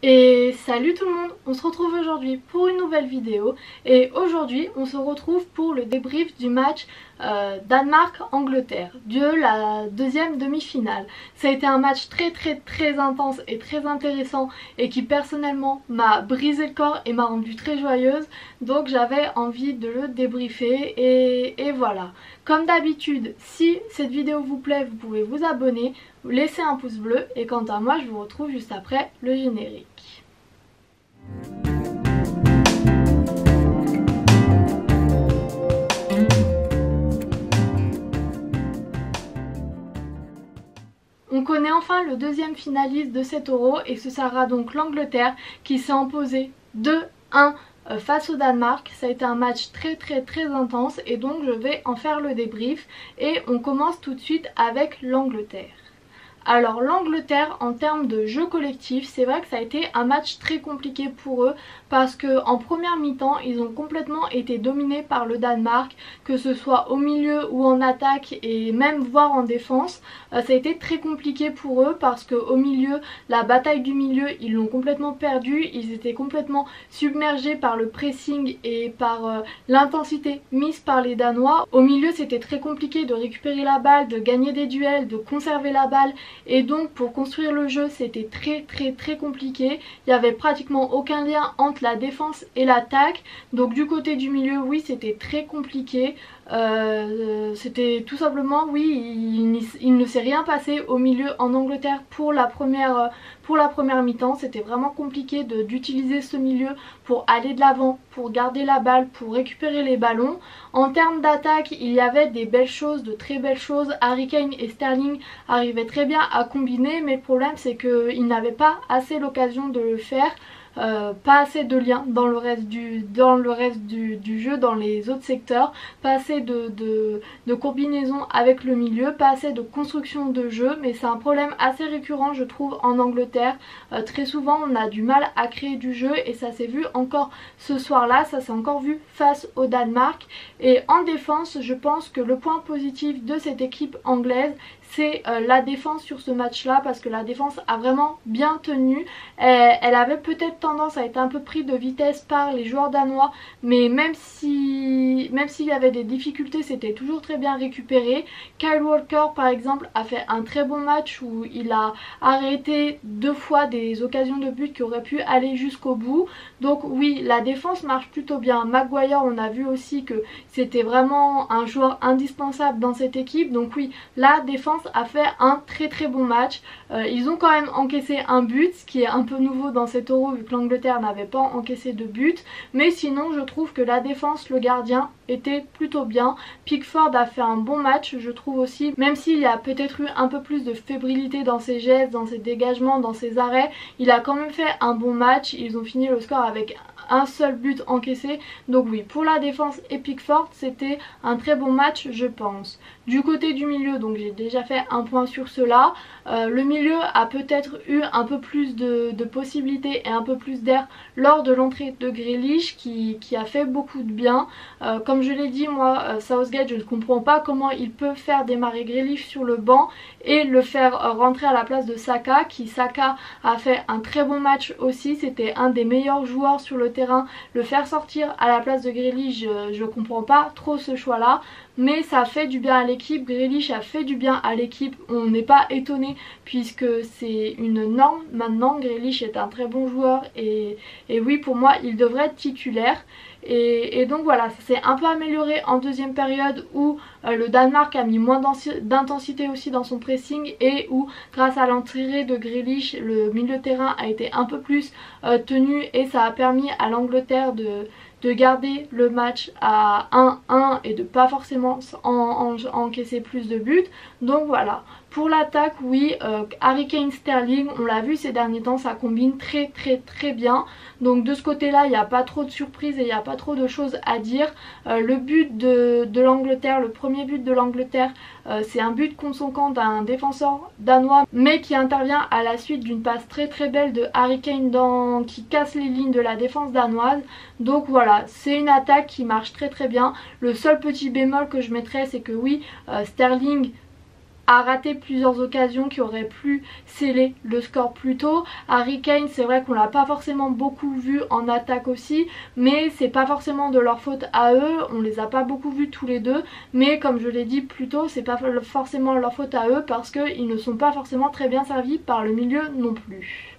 Et salut tout le monde, on se retrouve aujourd'hui pour une nouvelle vidéo et aujourd'hui on se retrouve pour le débrief du match Danemark-Angleterre de la deuxième demi-finale. Ça a été un match très intense et très intéressant et qui personnellement m'a brisé le corps et m'a rendue très joyeuse, donc j'avais envie de le débriefer et voilà. Comme d'habitude, si cette vidéo vous plaît, vous pouvez vous abonner, laisser un pouce bleu et quant à moi je vous retrouve juste après le générique. On connaît enfin le deuxième finaliste de cet Euro et ce sera donc l'Angleterre qui s'est imposée 2-1 face au Danemark. Ça a été un match très intense et donc je vais en faire le débrief et on commence tout de suite avec l'Angleterre. Alors l'Angleterre en termes de jeu collectif, c'est vrai que ça a été un match très compliqué pour eux parce que en première mi-temps ils ont complètement été dominés par le Danemark, que ce soit au milieu ou en attaque et même voire en défense. Ça a été très compliqué pour eux parce que au milieu, la bataille du milieu ils l'ont complètement perdue, ils étaient complètement submergés par le pressing et par l'intensité mise par les Danois. Au milieu c'était très compliqué de récupérer la balle, de gagner des duels, de conserver la balle. Et donc pour construire le jeu c'était très compliqué. Il n'y avait pratiquement aucun lien entre la défense et l'attaque. Donc du côté du milieu oui c'était très compliqué. C'était tout simplement oui il ne s'est rien passé au milieu en Angleterre pour la première mi-temps. C'était vraiment compliqué d'utiliser ce milieu pour aller de l'avant, pour garder la balle, pour récupérer les ballons. En termes d'attaque il y avait des belles choses, de très belles choses. Harry Kane et Sterling arrivaient très bien à combiner, mais le problème c'est qu'ils n'avaient pas assez l'occasion de le faire. Pas assez de liens dans le reste du jeu, dans les autres secteurs, pas assez de combinaison avec le milieu, pas assez de construction de jeu, mais c'est un problème assez récurrent je trouve en Angleterre. Très souvent on a du mal à créer du jeu et ça s'est vu encore ce soir là, ça s'est encore vu face au Danemark. Et en défense je pense que le point positif de cette équipe anglaise c'est la défense sur ce match là, parce que la défense a vraiment bien tenu. Elle avait peut-être tendance à être un peu pris de vitesse par les joueurs danois, mais même s'il y avait des difficultés c'était toujours très bien récupéré. Kyle Walker par exemple a fait un très bon match où il a arrêté 2 fois des occasions de but qui auraient pu aller jusqu'au bout. Donc oui, la défense marche plutôt bien. Maguire, on a vu aussi que c'était vraiment un joueur indispensable dans cette équipe, donc oui, la défense a fait un très bon match. Ils ont quand même encaissé un but, ce qui est un peu nouveau dans cet Euro vu que l'Angleterre n'avait pas encaissé de but, mais sinon je trouve que la défense, le gardien était plutôt bien. Pickford a fait un bon match je trouve aussi, même s'il y a peut-être eu un peu plus de fébrilité dans ses gestes, dans ses dégagements, dans ses arrêts, il a quand même fait un bon match. Ils ont fini le score avec un seul but encaissé, donc oui, pour la défense et Pickford c'était un très bon match je pense. Du côté du milieu, donc j'ai déjà fait un point sur cela. Le milieu a peut-être eu un peu plus de possibilités et un peu plus d'air lors de l'entrée de Grealish qui a fait beaucoup de bien. Comme je l'ai dit, moi Southgate, je ne comprends pas comment il peut faire démarrer Grealish sur le banc et le faire rentrer à la place de Saka, Saka a fait un très bon match aussi, c'était un des meilleurs joueurs sur le terrain. Le faire sortir à la place de Grealish, je comprends pas trop ce choix là, mais ça fait du bien à l'équipe. Grealish a fait du bien à l'équipe, on n'est pas étonné puisque c'est une norme maintenant. Grealish est un très bon joueur et oui, pour moi il devrait être titulaire. Et donc voilà, ça s'est un peu amélioré en deuxième période où le Danemark a mis moins d'intensité aussi dans son pressing et où grâce à l'entrée de Grealish le milieu de terrain a été un peu plus tenu et ça a permis à l'Angleterre de garder le match à 1-1 et de pas forcément encaisser plus de buts. Donc voilà. Pour l'attaque, oui, Harry Kane, Sterling, on l'a vu ces derniers temps, ça combine très bien. Donc de ce côté-là, il n'y a pas trop de surprises et il n'y a pas trop de choses à dire. Le but de l'Angleterre, le premier but de l'Angleterre, c'est un but contre son camp d'un défenseur danois, mais qui intervient à la suite d'une passe très belle de Harry Kane qui casse les lignes de la défense danoise. Donc voilà, c'est une attaque qui marche très bien. Le seul petit bémol que je mettrais, c'est que oui, Sterling a raté plusieurs occasions qui auraient pu sceller le score plus tôt. Harry Kane, c'est vrai qu'on l'a pas forcément beaucoup vu en attaque aussi, mais c'est pas forcément de leur faute à eux, on les a pas beaucoup vus tous les deux, mais comme je l'ai dit plus tôt, c'est pas forcément leur faute à eux parce qu'ils ne sont pas forcément très bien servis par le milieu non plus.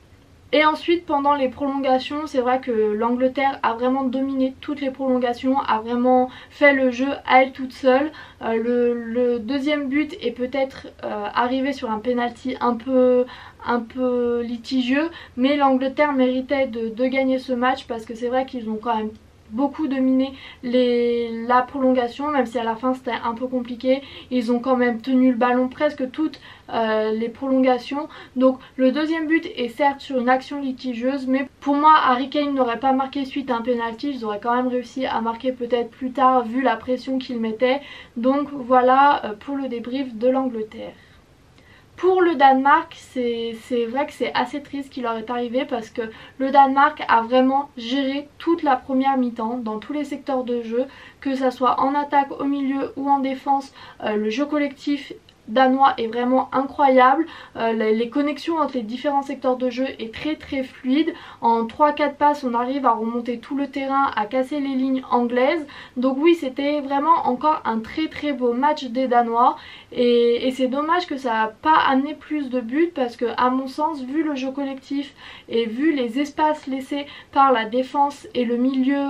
Et ensuite pendant les prolongations, c'est vrai que l'Angleterre a vraiment dominé toutes les prolongations, a vraiment fait le jeu à elle toute seule. Le deuxième but est peut-être arrivé sur un penalty un peu litigieux, mais l'Angleterre méritait de gagner ce match parce que c'est vrai qu'ils ont quand même beaucoup dominé la prolongation, même si à la fin c'était un peu compliqué. Ils ont quand même tenu le ballon presque toutes les prolongations. Donc le deuxième but est certes sur une action litigieuse, mais pour moi Harry Kane n'aurait pas marqué suite à un penalty, ils auraient quand même réussi à marquer peut-être plus tard vu la pression qu'ils mettaient. Donc voilà pour le débrief de l'Angleterre. Pour le Danemark, c'est vrai que c'est assez triste ce qui leur est arrivé parce que le Danemark a vraiment géré toute la première mi-temps dans tous les secteurs de jeu, que ça soit en attaque, au milieu ou en défense. Le jeu collectif danois est vraiment incroyable, les connexions entre les différents secteurs de jeu est très fluide. En 3-4 passes on arrive à remonter tout le terrain, à casser les lignes anglaises. Donc oui, c'était vraiment encore un très beau match des Danois et c'est dommage que ça n'a pas amené plus de buts parce que à mon sens, vu le jeu collectif et vu les espaces laissés par la défense et le milieu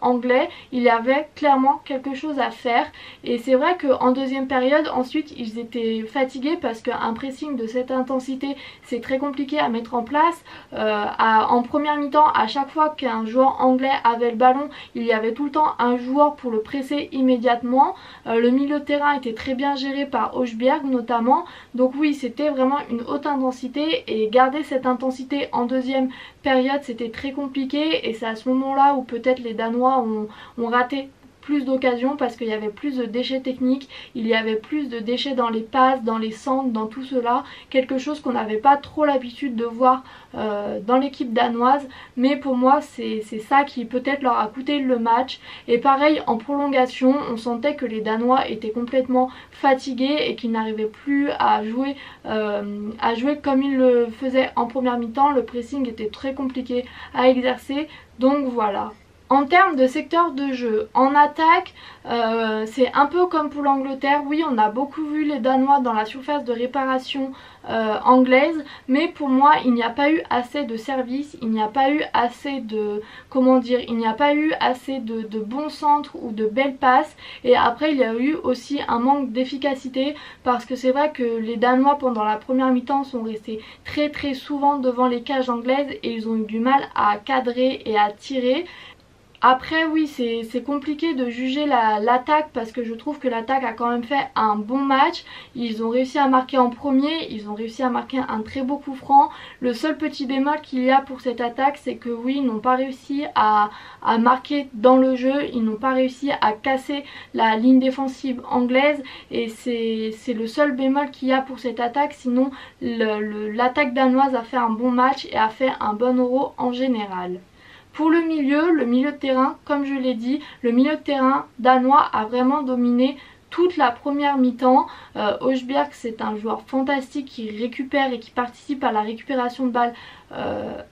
anglais, il y avait clairement quelque chose à faire. Et c'est vrai qu'en deuxième période, ensuite ils étaient fatigués parce qu'un pressing de cette intensité c'est très compliqué à mettre en place. En première mi-temps, à chaque fois qu'un joueur anglais avait le ballon, il y avait tout le temps un joueur pour le presser immédiatement. Le milieu de terrain était très bien géré par Højbjerg notamment. Donc oui, c'était vraiment une haute intensité et garder cette intensité en deuxième période c'était très compliqué et c'est à ce moment là où peut-être les Danois ont raté plus d'occasions parce qu'il y avait plus de déchets techniques, il y avait plus de déchets dans les passes, dans les centres, dans tout cela, quelque chose qu'on n'avait pas trop l'habitude de voir dans l'équipe danoise, mais pour moi c'est ça qui peut-être leur a coûté le match. Et pareil en prolongation, on sentait que les Danois étaient complètement fatigués et qu'ils n'arrivaient plus à jouer comme ils le faisaient en première mi-temps. Le pressing était très compliqué à exercer, donc voilà. En termes de secteur de jeu, en attaque, c'est un peu comme pour l'Angleterre. Oui, on a beaucoup vu les Danois dans la surface de réparation anglaise, mais pour moi, il n'y a pas eu assez de services, il n'y a pas eu assez de, il n'y a pas eu assez de bons centres ou de belles passes. Et après, il y a eu aussi un manque d'efficacité parce que c'est vrai que les Danois pendant la première mi-temps sont restés très souvent devant les cages anglaises et ils ont eu du mal à cadrer et à tirer. Après oui, c'est compliqué de juger l'attaque parce que je trouve que l'attaque a quand même fait un bon match. Ils ont réussi à marquer en premier, ils ont réussi à marquer un très beau coup franc. Le seul petit bémol qu'il y a pour cette attaque, c'est que oui, ils n'ont pas réussi à marquer dans le jeu, ils n'ont pas réussi à casser la ligne défensive anglaise et c'est le seul bémol qu'il y a pour cette attaque. Sinon l'attaque danoise a fait un bon match et a fait un bon Euro en général. Pour le milieu de terrain, comme je l'ai dit, le milieu de terrain danois a vraiment dominé toute la première mi-temps. Højbjerg, c'est un joueur fantastique qui récupère et qui participe à la récupération de balles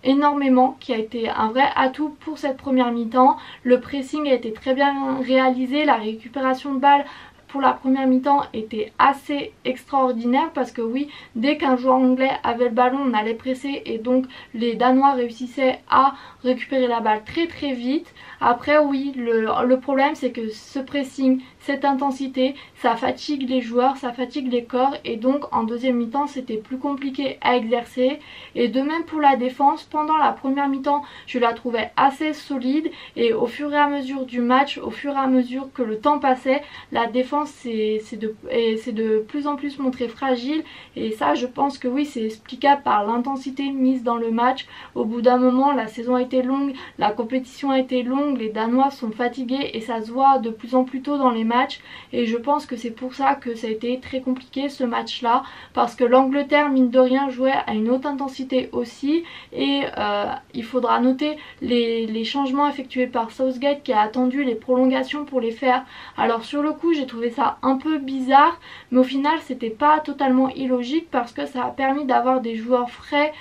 énormément, qui a été un vrai atout pour cette première mi-temps. Le pressing a été très bien réalisé, la récupération de balles pour la première mi-temps était assez extraordinaire parce que oui, dès qu'un joueur anglais avait le ballon, on allait presser et donc les Danois réussissaient à récupérer la balle très vite. Après oui, le problème c'est que ce pressing, cette intensité, ça fatigue les joueurs, ça fatigue les corps et donc en deuxième mi-temps c'était plus compliqué à exercer. Et de même pour la défense, pendant la première mi-temps je la trouvais assez solide et au fur et à mesure du match, au fur et à mesure que le temps passait, la défense s'est de plus en plus montrée fragile et ça je pense que oui, c'est explicable par l'intensité mise dans le match. Au bout d'un moment, la saison a été longue, la compétition a été longue, les Danois sont fatigués et ça se voit de plus en plus tôt dans les matchs et je pense que c'est pour ça que ça a été très compliqué ce match là parce que l'Angleterre mine de rien jouait à une haute intensité aussi et il faudra noter les changements effectués par Southgate qui a attendu les prolongations pour les faire. Alors sur le coup j'ai trouvé trouvé ça un peu bizarre, mais au final c'était pas totalement illogique parce que ça a permis d'avoir des joueurs frais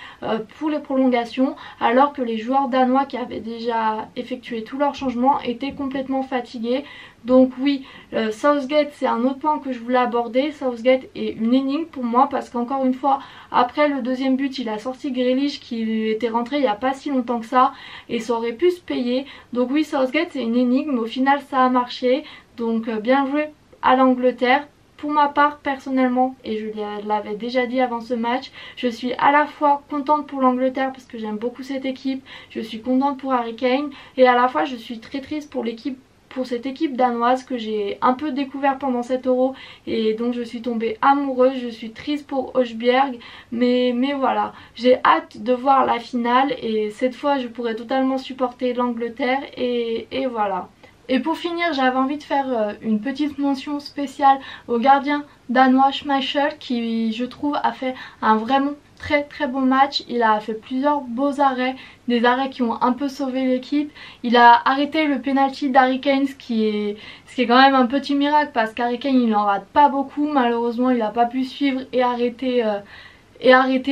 pour les prolongations, alors que les joueurs danois qui avaient déjà effectué tous leurs changements étaient complètement fatigués. Donc oui, Southgate, c'est un autre point que je voulais aborder. Southgate est une énigme pour moi parce qu'encore une fois, après le deuxième but, il a sorti Grealish qui était rentré il n'y a pas si longtemps que ça et ça aurait pu se payer. Donc oui, Southgate, c'est une énigme, mais au final ça a marché. Donc bien joué à l'Angleterre. Pour ma part, personnellement, et je l'avais déjà dit avant ce match, je suis à la fois contente pour l'Angleterre parce que j'aime beaucoup cette équipe, je suis contente pour Harry Kane, et à la fois je suis très triste pour cette équipe danoise que j'ai un peu découvert pendant cet Euro, et donc je suis tombée amoureuse. Je suis triste pour Højbjerg, mais voilà, j'ai hâte de voir la finale et cette fois je pourrai totalement supporter l'Angleterre et voilà. Et pour finir, j'avais envie de faire une petite mention spéciale au gardien danois Schmeichel qui, je trouve, a fait un vraiment très bon match. Il a fait plusieurs beaux arrêts, des arrêts qui ont un peu sauvé l'équipe. Il a arrêté le penalty d'Harry Kane, ce qui est quand même un petit miracle parce qu'Harry Kane il en rate pas beaucoup. Malheureusement, il n'a pas pu suivre et arrêter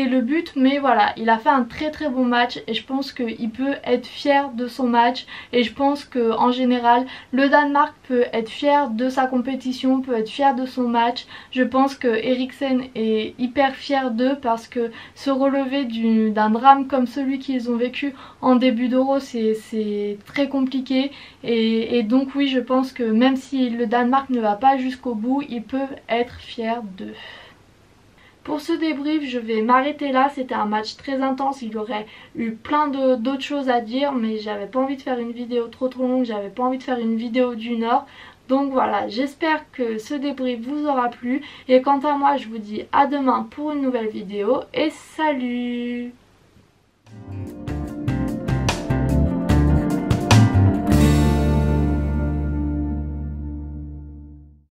le but, mais voilà, il a fait un très bon match et je pense qu'il peut être fier de son match, et je pense que en général le Danemark peut être fier de sa compétition, peut être fier de son match. Je pense que Eriksen est hyper fier d'eux parce que se relever d'un drame comme celui qu'ils ont vécu en début d'Euro, c'est très compliqué, et donc oui, je pense que même si le Danemark ne va pas jusqu'au bout, ils peuvent être fiers d'eux. Pour ce débrief, je vais m'arrêter là. C'était un match très intense, il y aurait eu plein d'autres choses à dire, mais j'avais pas envie de faire une vidéo trop longue, j'avais pas envie de faire une vidéo d'1 heure. Donc voilà, j'espère que ce débrief vous aura plu, et quant à moi, je vous dis à demain pour une nouvelle vidéo, et salut!